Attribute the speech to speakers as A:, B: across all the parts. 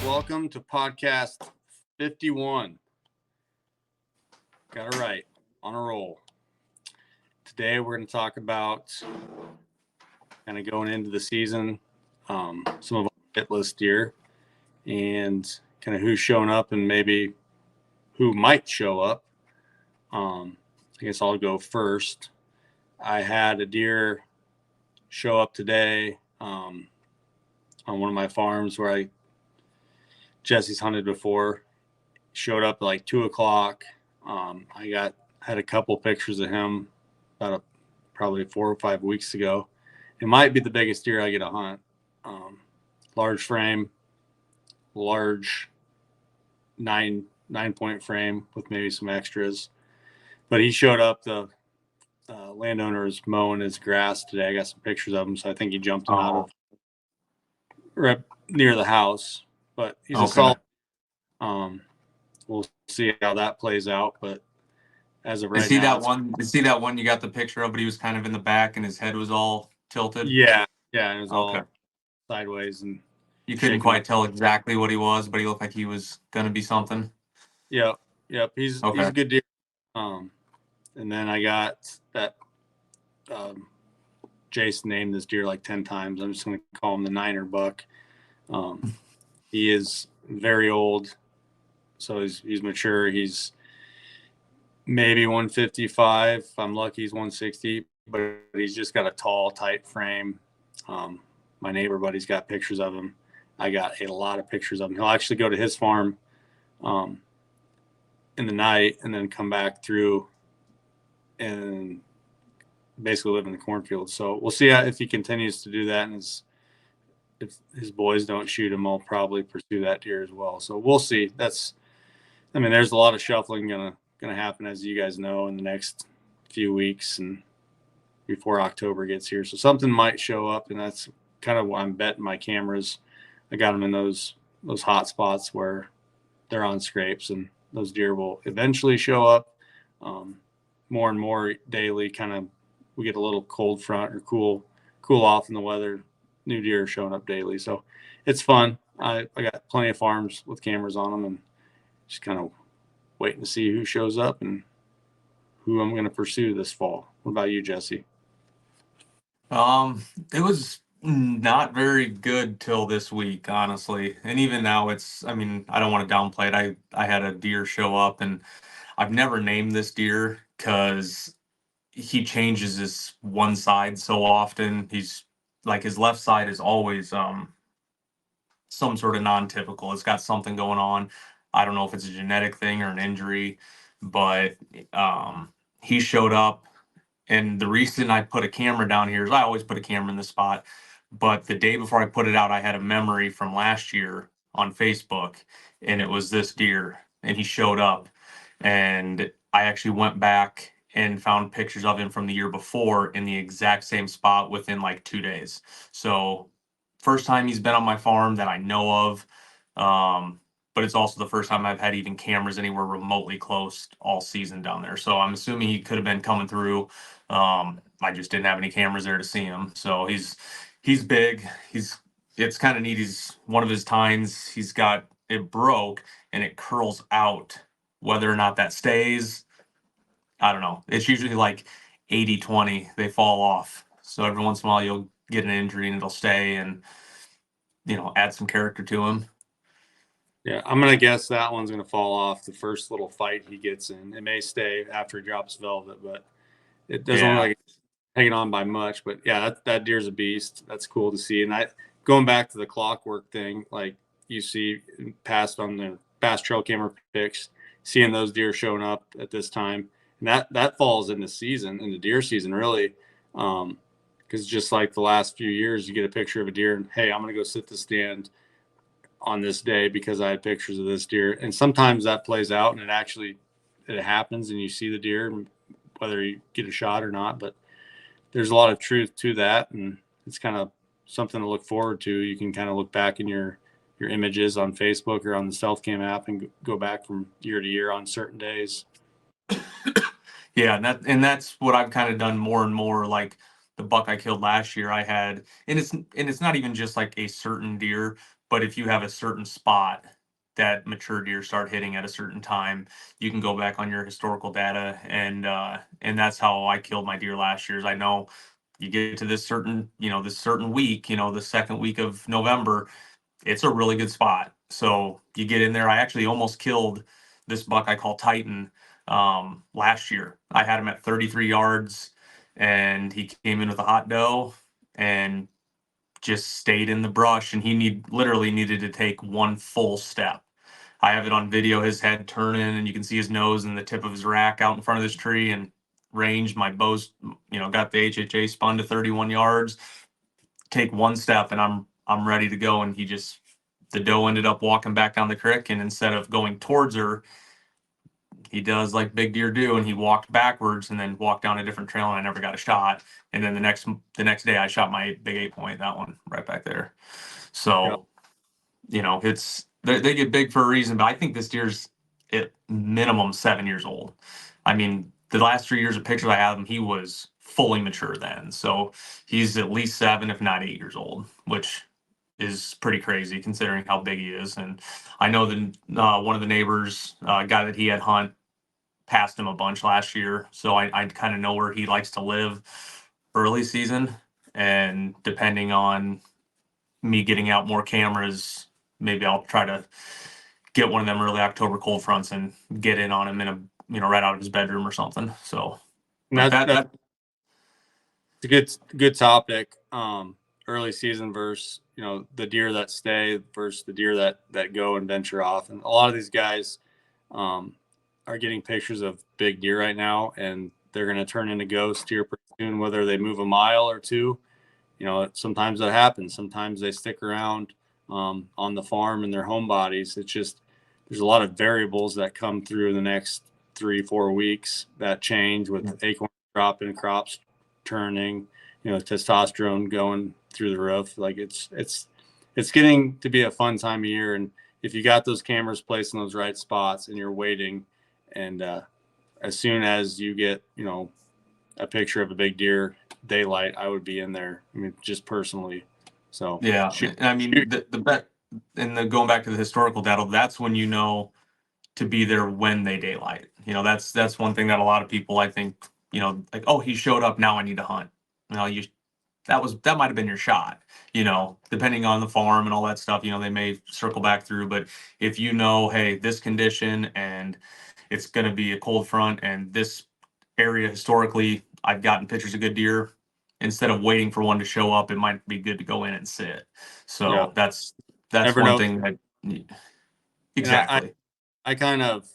A: welcome to podcast 51. Got it right, on a roll. Today we're going to talk about kind of going into the season, some of our hit list deer, and kind of who's showing up and maybe who might show up. I guess I'll go first. I had a deer show up today on one of my farms where Jesse's hunted before. Showed up at like 2 o'clock. I had a couple pictures of him about probably 4 or 5 weeks ago. It might be the biggest deer I get to hunt. Large frame, large 9-point frame with maybe some extras. But he showed up. The landowner is mowing his grass today. I got some pictures of him, so I think he jumped him out of right near the house. But he's a solid. We'll see how that plays out. But as of right now,
B: is he that one you got the picture of? But he was kind of in the back and his head was all tilted.
A: Yeah, and it was all sideways, and
B: you couldn't quite tell exactly what he was, but he looked like he was gonna be something.
A: Yep. He's a good deer. And then I got that. Jason named this deer like 10 times. I'm just going to call him the Niner buck. He is very old, so he's mature. He's maybe 155. If I'm lucky, he's 160, but he's just got a tall, tight frame. My neighbor buddy's got pictures of him. I got a lot of pictures of him. He'll actually go to his farm in the night and then come back through and basically live in the cornfield. So we'll see if he continues to do that, and if his boys don't shoot him, I'll probably pursue that deer as well. So we'll see. There's a lot of shuffling gonna happen, as you guys know, in the next few weeks and before October gets here. So something might show up, and that's kind of why I'm betting my cameras. I got them in those hot spots where they're on scrapes, and those deer will eventually show up more and more daily. Kind of, we get a little cold front or cool off in the weather, new deer are showing up daily. So it's fun. I got plenty of farms with cameras on them, and just kind of waiting to see who shows up and who I'm going to pursue this fall. What about you, Jesse?
B: It was not very good till this week, honestly. And even now I don't want to downplay it. I had a deer show up, and I've never named this deer because he changes his one side so often. He's like, his left side is always some sort of non-typical. It's got something going on. I don't know if it's a genetic thing or an injury, but he showed up. And the reason I put a camera down here is I always put a camera in this spot. But the day before I put it out, I had a memory from last year on Facebook, and it was this deer, and he showed up. And I actually went back and found pictures of him from the year before in the exact same spot within like 2 days. So first time he's been on my farm that I know of. But it's also the first time I've had even cameras anywhere remotely close all season down there. So I'm assuming he could have been coming through. I just didn't have any cameras there to see him. So he's big. It's kind of neat. He's one of his tines. He's got it broke and it curls out. Whether or not that stays, I don't know. It's usually like 80-20. They fall off. So every once in a while you'll get an injury and it'll stay and, add some character to him.
A: Yeah, I'm going to guess that one's going to fall off the first little fight he gets in. It may stay after he drops velvet, but it doesn't look like it's hanging on by much. But yeah, that deer's a beast. That's cool to see. And going back to the clockwork thing, like you see past on the Bass Trail camera pics, seeing those deer showing up at this time. And that falls in the deer season, really. Because just like the last few years, you get a picture of a deer and, hey, I'm going to go sit the stand on this day because I had pictures of this deer. And sometimes that plays out and it happens and you see the deer, whether you get a shot or not. But there's a lot of truth to that, and it's kind of something to look forward to. You can kind of look back in your images on Facebook or on the StealthCam app and go back from year to year on certain days.
B: Yeah, and that's what I've kind of done more and more. Like the buck I killed last year, I had, and it's not even just like a certain deer, But if you have a certain spot that mature deer start hitting at a certain time, you can go back on your historical data, and that's how I killed my deer last year. Is I know you get to this certain week, the second week of November, it's a really good spot. So you get in there. I actually almost killed this buck I call Titan last year. I had him at 33 yards, and he came in with a hot doe and just stayed in the brush, and he literally needed to take one full step. I have it on video, his head turning, and you can see his nose and the tip of his rack out in front of this tree, and range my bows, got the HHA spun to 31 yards, take one step, and I'm ready to go. And the doe ended up walking back down the creek, and instead of going towards her, he does like big deer do, and he walked backwards and then walked down a different trail, and I never got a shot. And then the next day I shot my big 8-point, that one right back there. So, it's they get big for a reason, but I think this deer's at minimum 7 years old. I mean, the last 3 years of pictures I have him, he was fully mature then. So he's at least 7, if not 8 years old, which is pretty crazy considering how big he is. And I know that one of the neighbors, guy that he had hunt, passed him a bunch last year. So I kind of know where he likes to live early season. And depending on me getting out more cameras, maybe I'll try to get one of them early October cold fronts and get in on him right out of his bedroom or something. So
A: That's a good topic. Early season versus the deer that stay versus the deer that go and venture off, and a lot of these guys are getting pictures of big deer right now, and they're going to turn into ghosts here pretty soon, whether they move a mile or two. Sometimes that happens. Sometimes they stick around on the farm in their home bodies. It's just there's a lot of variables that come through the next 3-4 weeks that change with acorn dropping, crops turning, testosterone going through the roof. Like it's getting to be a fun time of year. And if you got those cameras placed in those right spots and you're waiting, and as soon as you get, a picture of a big deer daylight, I would be in there. I mean, just personally. So
B: yeah, I mean the bet, and going back to the historical data, that's when to be there when they daylight. That's one thing that a lot of people, I think, like, oh, he showed up, now I need to hunt. That might have been your shot, depending on the farm and all that stuff. They may circle back through, but if hey, this condition and it's going to be a cold front, and this area historically, I've gotten pictures of good deer. Instead of waiting for one to show up, it might be good to go in and sit. So
A: yeah,
B: that's
A: never
B: one
A: know.
B: thing that exactly.
A: I kind of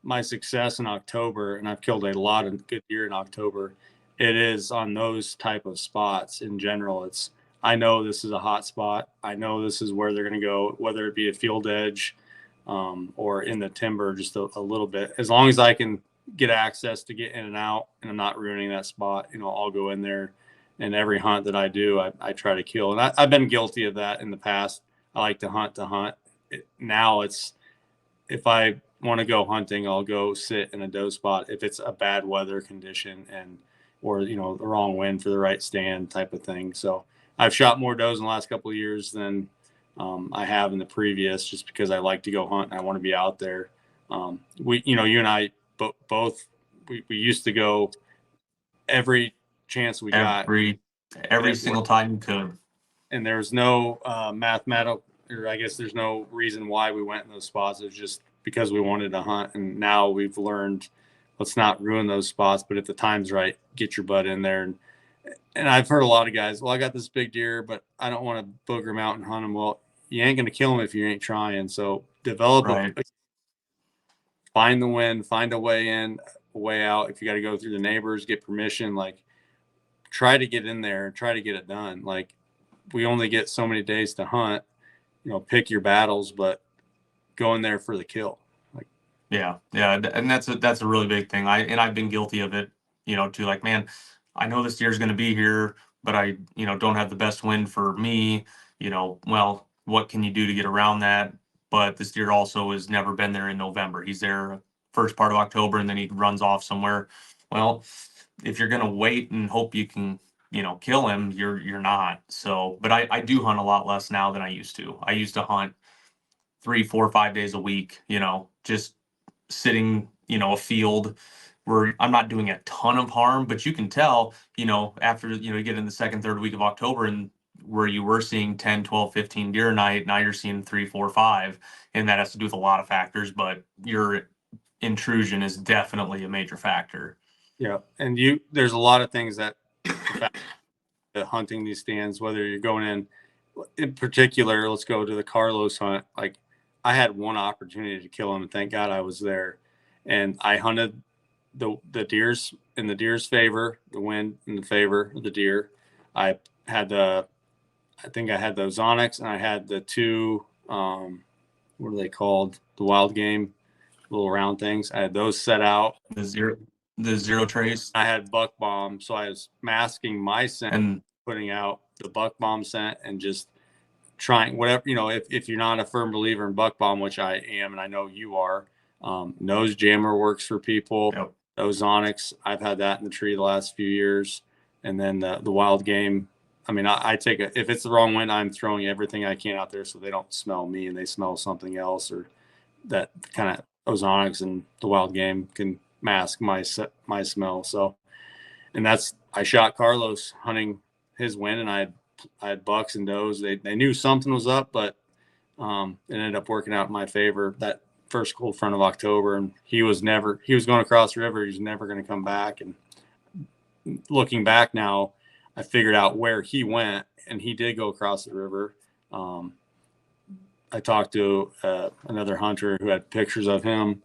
A: my success in October, and I've killed a lot of good deer in October. It is on those type of spots in general. I know this is a hot spot. I know this is where they're going to go, whether it be a field edge or in the timber, just a little bit. As long as I can get access to get in and out, and I'm not ruining that spot, I'll go in there. And every hunt that I do, I try to kill. And I've been guilty of that in the past. I like to hunt. Now it's, if I want to go hunting, I'll go sit in a doe spot if it's a bad weather condition or the wrong wind for the right stand type of thing. So I've shot more does in the last couple of years than I have in the previous, just because I like to go hunt and I want to be out there. You and I both we used to go every chance we got,
B: every single time you could,
A: and there was no mathematical, or I guess there's no reason why we went in those spots. It was just because we wanted to hunt. And now we've learned, let's not ruin those spots, but if the time's right, get your butt in there. And I've heard a lot of guys, well, I got this big deer, but I don't want to booger him out and hunt him. Well, you ain't going to kill him if you ain't trying. So develop find the wind, find a way in, a way out. If you got to go through the neighbors, get permission, like try to get in there and try to get it done. Like, we only get so many days to hunt, pick your battles, but go in there for the kill.
B: Yeah. And that's a really big thing. I've been guilty of it, too. Like, man, I know this deer's going to be here, but I, don't have the best wind for me, well, what can you do to get around that? But this deer also has never been there in November. He's there first part of October, and then he runs off somewhere. Well, if you're going to wait and hope you can kill him, you're not. So, but I do hunt a lot less now than I used to. I used to hunt 3, 4, 5 days a week, just sitting, a field where I'm not doing a ton of harm, but you can tell, after, you get in the second, third week of October and where you were seeing 10, 12, 15 deer a night, now you're seeing 3, 4, 5. And that has to do with a lot of factors, but your intrusion is definitely a major factor.
A: Yeah. And there's a lot of things that affect the hunting these stands, whether you're going in particular, let's go to the Carlos hunt. Like I had one opportunity to kill him and thank God I was there. And I hunted the deers in the deer's favor, the wind in the favor of the deer. I think I had those Onyx and I had the two, what are they called? The wild game, little round things. I had those set out.
B: The zero trace.
A: I had buck bomb. So I was masking my scent and putting out the buck bomb scent and just trying whatever, if you're not a firm believer in buck bomb, which I am, and I know you are, nose jammer works for people.
B: Yep.
A: Those Onyx, I've had that in the tree the last few years. And then the wild game, I mean, I take if it's the wrong wind, I'm throwing everything I can out there so they don't smell me and they smell something else, or that kind of ozonics and the wild game can mask my smell. So, and I shot Carlos hunting his wind, and I had bucks and does. They knew something was up, but it ended up working out in my favor that first cold front of October. And he was going across the river. He's never going to come back. And looking back now, I figured out where he went, and he did go across the river. I talked to another hunter who had pictures of him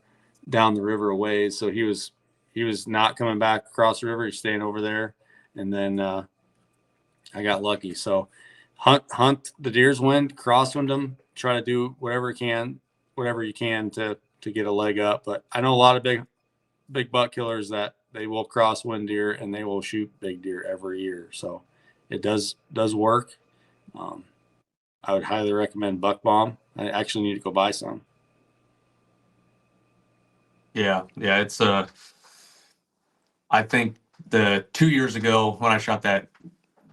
A: down the river a ways. So he was not coming back across the river. He's staying over there. And then I got lucky. So hunt the deer's wind, crosswind them, try to do whatever you can to get a leg up. But I know a lot of big buck killers that they will crosswind deer and they will shoot big deer every year. So it does work. I would highly recommend buck bomb. I actually need to go buy some.
B: Yeah. It's I think the 2 years ago when I shot that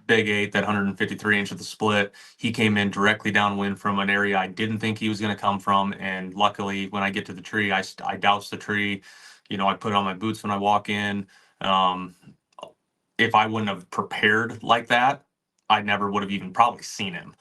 B: big 8, that 153 inch with the split, he came in directly downwind from an area I didn't think he was going to come from. And luckily, when I get to the tree, I douse the tree. I put on my boots when I walk in. If I wouldn't have prepared like that, I never would have even probably seen him.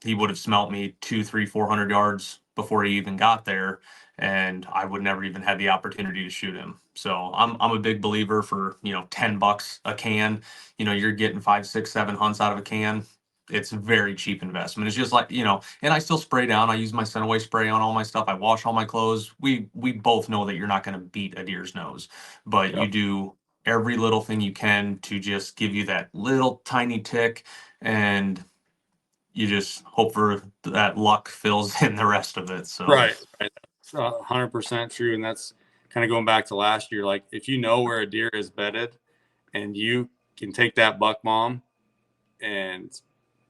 B: He would have smelt me 200, 300, 400 yards before he even got there, and I would never even had the opportunity to shoot him. So I'm a big believer for $10 a can. You're getting 5, 6, 7 hunts out of a can. It's a very cheap investment. It's just like, and I still spray down. I use my Scent-Away spray on all my stuff. I wash all my clothes. We both know that you're not going to beat a deer's nose, but you do every little thing you can to just give you that little tiny tick, and you just hope for that luck fills in the rest of it. So
A: right. That's 100% true. And that's kind of going back to last year. Like if you know where a deer is bedded and you can take that buck bomb, and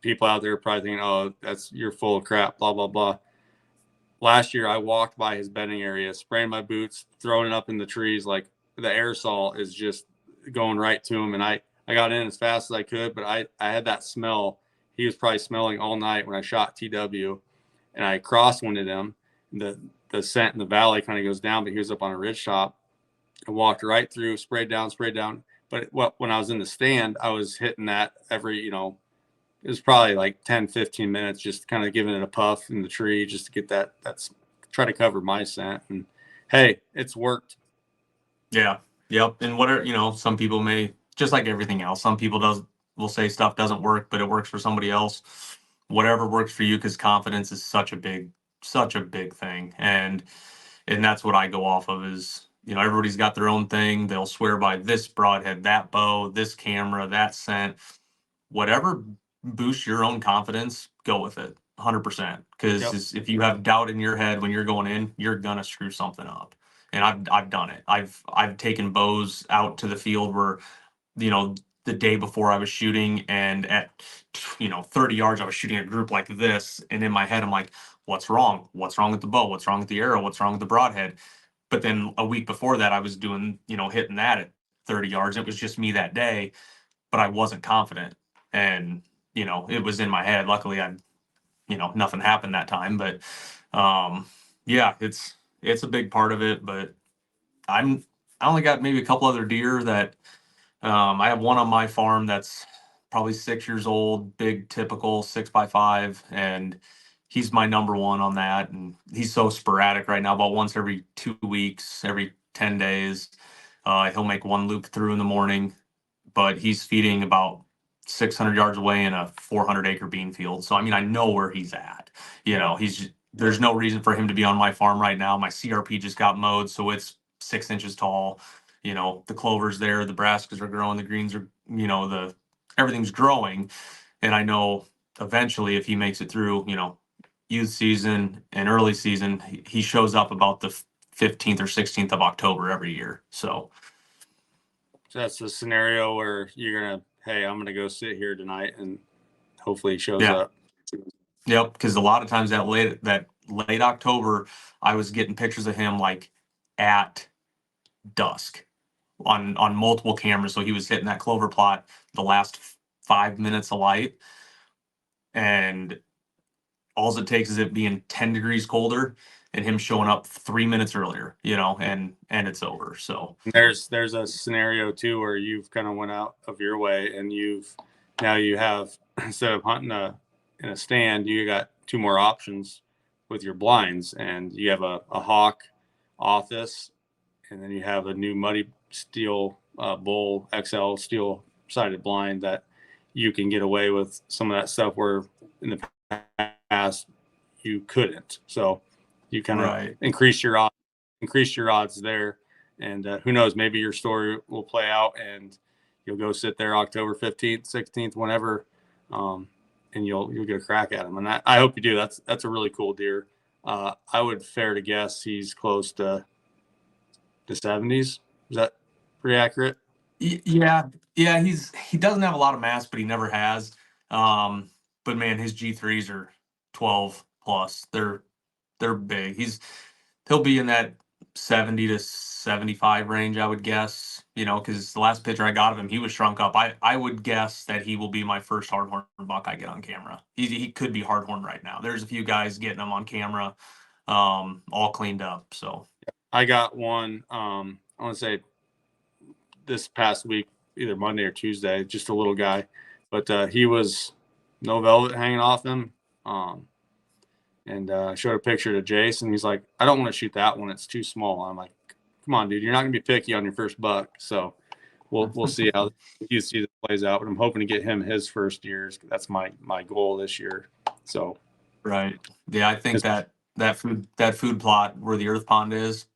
A: people out there are probably thinking, oh, you're full of crap, blah, blah, blah. Last year I walked by his bedding area, spraying my boots, throwing it up in the trees. Like the aerosol is just going right to him. And I got in as fast as I could, but I had that smell. He was probably smelling all night when I shot TW, and I crosswinded him. The scent in the valley kind of goes down, but he was up on a ridge top. I walked right through, sprayed down. But when I was in the stand, I was hitting that every, it was probably like 10, 15 minutes, just kind of giving it a puff in the tree just to get that's try to cover my scent. And hey, it's worked.
B: Yeah. Yep. And some people may, just like everything else, some people will say stuff doesn't work, but it works for somebody else. Whatever works for you, because confidence is such a big thing. And that's what I go off of is, everybody's got their own thing. They'll swear by this broadhead, that bow, this camera, that scent. Whatever boosts your own confidence, go with it 100%. Because if you have doubt in your head when you're going in, you're gonna screw something up. And I've done it. I've taken bows out to the field where, the day before I was shooting, and at 30 yards I was shooting a group like this, and in my head I'm like, what's wrong with the bow, what's wrong with the arrow, what's wrong with the broadhead? But then a week before that I was doing hitting that at 30 yards. It was just me that day. but I wasn't confident. And, it was in my head. Luckily, nothing happened that time. But yeah, it's a big part of it. But I only got maybe a couple other deer that I have one on my farm that's probably 6 years old, big typical 6x5, and he's my number one on that. And he's so sporadic right now, about once every 2 weeks, every 10 days. He'll make one loop through in the morning, but he's feeding about 600 yards away in a 400-acre bean field. So, I mean, I know where he's at. There's no reason for him to be on my farm right now. My CRP just got mowed, so it's 6 inches tall. The clover's there, the brassicas are growing, the greens are, everything's growing. And I know eventually if he makes it through, youth season and early season, he shows up about the 15th or 16th of October every year. So
A: that's the scenario where you're going to, hey, I'm going to go sit here tonight, and hopefully he shows
B: yeah.
A: up.
B: Yep, because a lot of times that late October, I was getting pictures of him like at dusk on multiple cameras. So he was hitting that clover plot the last 5 minutes of light, and all it takes is it being 10 degrees colder and him showing up 3 minutes earlier, and it's over. So
A: There's a scenario too where you've kind of went out of your way, and you have, instead of hunting in a stand, you got two more options with your blinds, and you have a hawk office, and then you have a new Muddy Steel Bull XL steel sided blind that you can get away with some of that stuff where in the past you couldn't. So you kind of
B: right.
A: increase your odds there. And who knows, maybe your story will play out and you'll go sit there October 15th, 16th, whenever, and you'll get a crack at him. And I hope you do. That's a really cool deer. I would fair to guess he's close to the 70s. Is that pretty accurate?
B: Yeah, he doesn't have a lot of mass, but he never has. But man, his G3s are 12 plus. They're big. He'll be in that 70 to 75 range, I would guess. Because the last picture I got of him, he was shrunk up. I would guess that he will be my first hardhorn buck I get on camera. He could be hardhorn right now. There's a few guys getting him on camera, all cleaned up. So
A: I got one. I want to say this past week, either Monday or Tuesday, just a little guy, but he was no velvet hanging off him. And showed a picture to Jason. He's like, I don't want to shoot that one. It's too small. I'm like, come on, dude. You're not going to be picky on your first buck. So we'll see how you see this plays out. But I'm hoping to get him his first years. That's my goal this year. So
B: right, yeah, I think that food plot where the earth pond is,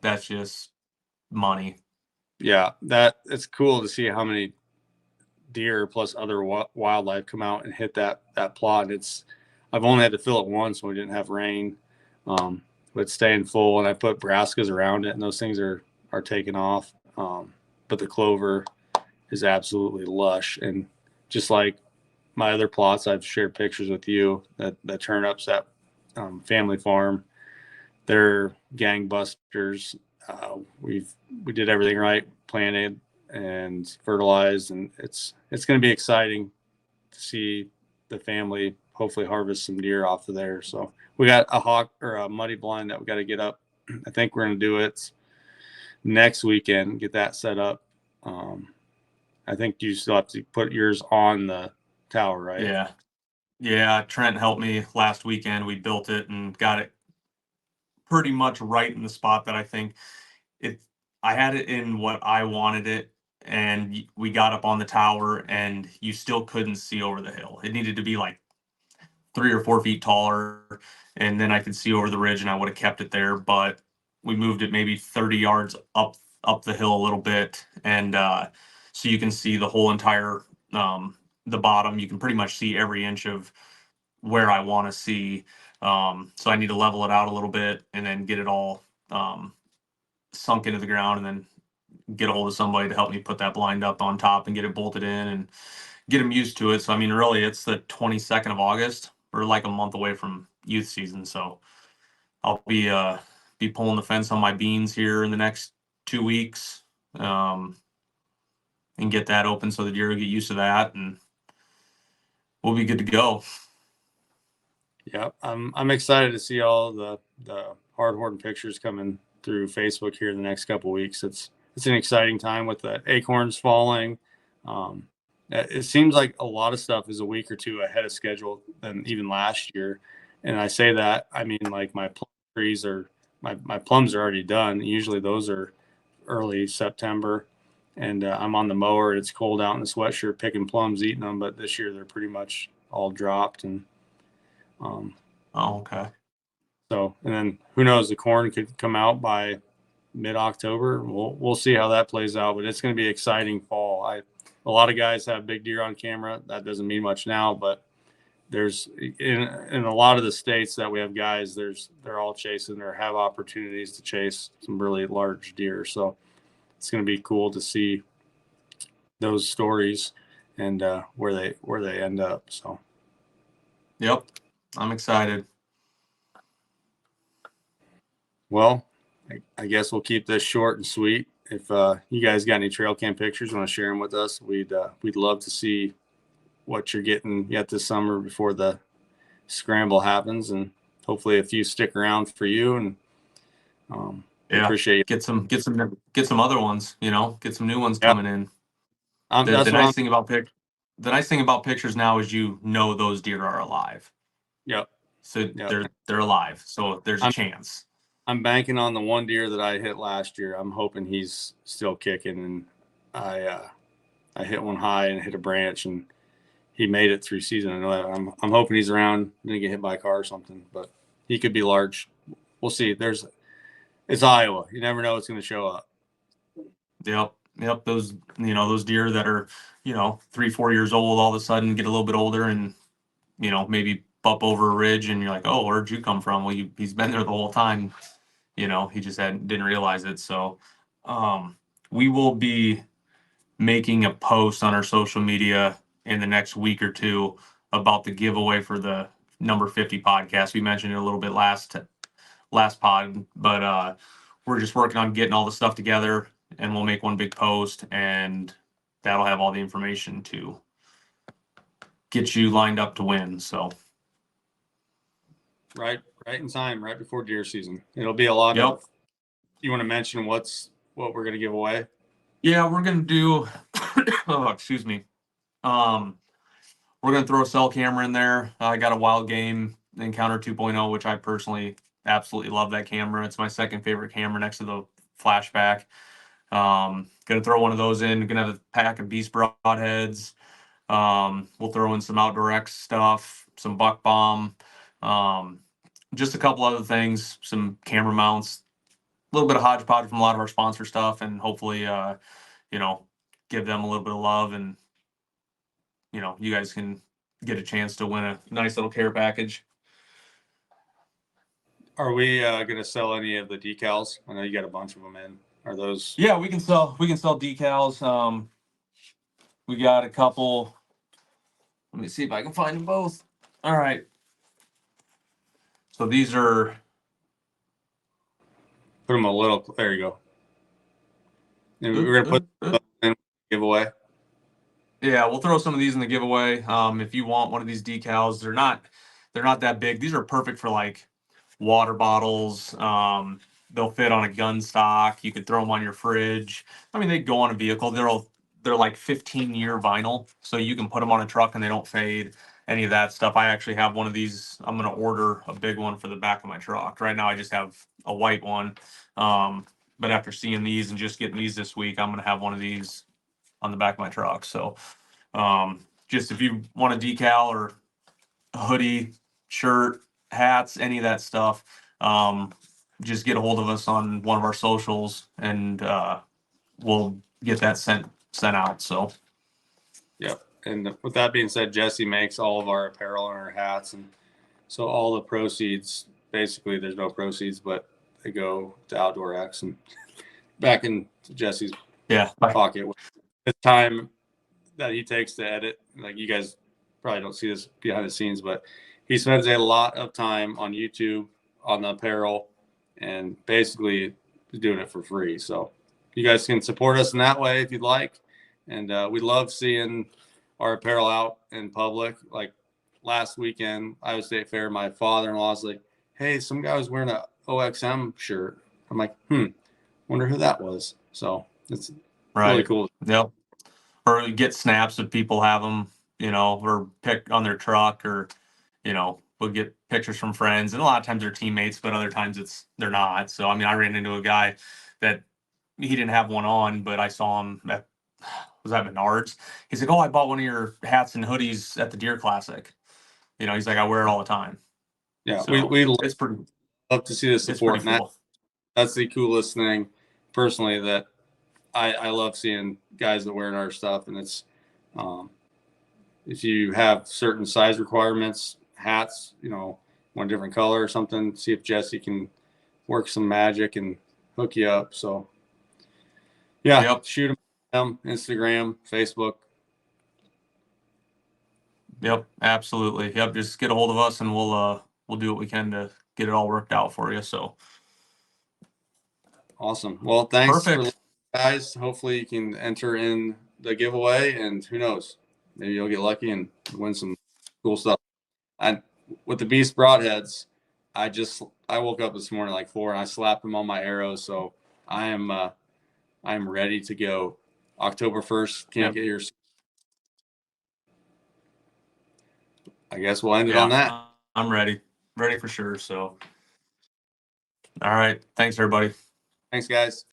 B: that's just money.
A: yeah, it's cool to see how many deer plus other wildlife come out and hit that plot. I've only had to fill it once when we didn't have rain, but staying full, and I put brassicas around it, and those things are taking off. But the clover is absolutely lush, and just like my other plots, I've shared pictures with you that the turnips at Family Farm, they're gangbusters. We did everything right, planted and fertilized, and it's going to be exciting to see the family hopefully harvest some deer off of there. So we got a hawk or a muddy blind that we got to get up. I think we're going to do it next weekend, get that set up. I think you still have to put yours on the tower, right?
B: Yeah, Trent helped me last weekend. We built it and got it pretty much right in the spot that I think it I had it in what I wanted it, and we got up on the tower and you still couldn't see over the hill. It needed to be like 3 or 4 feet taller, and then I could see over the ridge, and I would have kept it there. But we moved it maybe 30 yards up the hill a little bit, and so you can see the whole entire the bottom. You can pretty much see every inch of where I want to see. So I need to level it out a little bit and then get it all sunk into the ground, and then get a hold of somebody to help me put that blind up on top and get it bolted in and get them used to it. So I mean, really, it's the 22nd of August. We're like a month away from youth season, so I'll be pulling the fence on my beans here in the next 2 weeks. and get that open so the deer will get used to that, and we'll be good to go.
A: Yeah, I'm excited to see all the hardhorn pictures coming through Facebook here in the next couple of weeks. It's an exciting time with the acorns falling. It seems like a lot of stuff is a week or two ahead of schedule than even last year. And I say that, I mean, like my plum trees are, my plums are already done. Usually those are early September. And I'm on the mower. It's cold out in the sweatshirt picking plums, eating them. But this year they're pretty much all dropped. And
B: Oh, okay.
A: so, and then who knows, the corn could come out by mid-October. We'll see how that plays out, but it's going to be exciting fall. A lot of guys have big deer on camera. That doesn't mean much now, but there's in a lot of the states that we have guys, they're all chasing or have opportunities to chase some really large deer. So it's going to be cool to see those stories and where they end up. So,
B: Yep, I'm excited.
A: well, I guess we'll keep this short and sweet. If you guys got any trail cam pictures, want to share them with us, we'd love to see what you're getting yet this summer before the scramble happens, and hopefully a few stick around for you. And we appreciate you.
B: Get some other ones. Get some new ones coming in.
A: The
B: nice thing about pictures now is those deer are alive.
A: Yep.
B: So they're alive. So there's a chance.
A: I'm banking on the one deer that I hit last year. I'm hoping he's still kicking, and I hit one high and hit a branch, and he made it through season. I know that. I'm hoping he's around, didn't get hit by a car or something, but he could be large. We'll see. It's Iowa. You never know what's going to show up.
B: Yep. Those deer that are 3-4 years old all of a sudden get a little bit older and maybe bump over a ridge, and you're like, oh, where'd you come from? Well, he's been there the whole time. He just didn't realize it. So we will be making a post on our social media in the next week or two about the giveaway for the number 50 podcast. We mentioned it a little bit last pod, but we're just working on getting all the stuff together, and we'll make one big post, and that'll have all the information to get you lined up to win. So
A: right in time, right before deer season. It'll be a lot of. You want to mention what we're going to give away?
B: Yeah, we're going to do. Oh, excuse me. We're going to throw a cell camera in there. I got a Wild Game Encounter 2.0, which I personally absolutely love that camera. It's my second favorite camera next to the flashback. Going to throw one of those in. Going to have a pack of Beast broadheads. We'll throw in some Outdoor X stuff, some Buck Bomb, just a couple other things, some camera mounts, a little bit of hodgepodge from a lot of our sponsor stuff, and hopefully, give them a little bit of love, and you guys can get a chance to win a nice little care package.
A: Are we going to sell any of the decals? I know you got a bunch of them in. Are those?
B: Yeah, we can sell decals. We got a couple. Let me see if I can find them both. All right. So these are.
A: Put them a little. There you go. And we're going to put in giveaway.
B: Yeah, we'll throw some of these in the giveaway. If you want one of these decals, they're not that big. These are perfect for like water bottles. They'll fit on a gun stock. You could throw them on your fridge. I mean, they go on a vehicle. They're like 15-year vinyl, so you can put them on a truck and they don't fade. Any of that stuff. I actually have one of these. I'm going to order a big one for the back of my truck. Right now, I just have a white one. But after seeing these and just getting these this week, I'm going to have one of these on the back of my truck. So just if you want a decal or a hoodie, shirt, hats, any of that stuff, just get a hold of us on one of our socials, and we'll get that sent out. So
A: yep. And with that being said, Jesse makes all of our apparel and our hats, and so all the proceeds, basically there's no proceeds, but they go to Outdoor X and back in Jesse's pocket. The time that he takes to edit, like you guys probably don't see this behind the scenes, but he spends a lot of time on YouTube on the apparel, and basically doing it for free. So you guys can support us in that way if you'd like. And we love seeing our apparel out in public. Like last weekend, Iowa State Fair, my father-in-law's like, hey, some guy was wearing a OXM shirt. I'm like, wonder who that was. So it's really cool.
B: Yep. Or you get snaps of people have them, or pick on their truck, or, we'll get pictures from friends, and a lot of times they're teammates, but other times they're not. So, I mean, I ran into a guy that he didn't have one on, but I saw him was that Menards? He's like, oh, I bought one of your hats and hoodies at the Deer Classic. He's like, I wear it all the time.
A: Yeah,
B: So
A: we
B: it's pretty
A: love to see the support.
B: It's pretty cool.
A: That's the coolest thing, personally, that I love seeing guys that wearing our stuff. And it's if you have certain size requirements, hats, one different color or something, see if Jesse can work some magic and hook you up. So yeah, shoot them Instagram, Facebook.
B: Yep, absolutely. Yep, just get a hold of us and we'll do what we can to get it all worked out for you. So
A: awesome. Well, thanks
B: perfect,
A: for guys. Hopefully you can enter in the giveaway, and who knows, maybe you'll get lucky and win some cool stuff. And with the Beast broadheads, I woke up this morning like 4 and I slapped them on my arrows. So I'm ready to go. October 1st. Can't get here. I guess we'll end it on that.
B: I'm ready for sure. So, all right. Thanks, everybody.
A: Thanks, guys.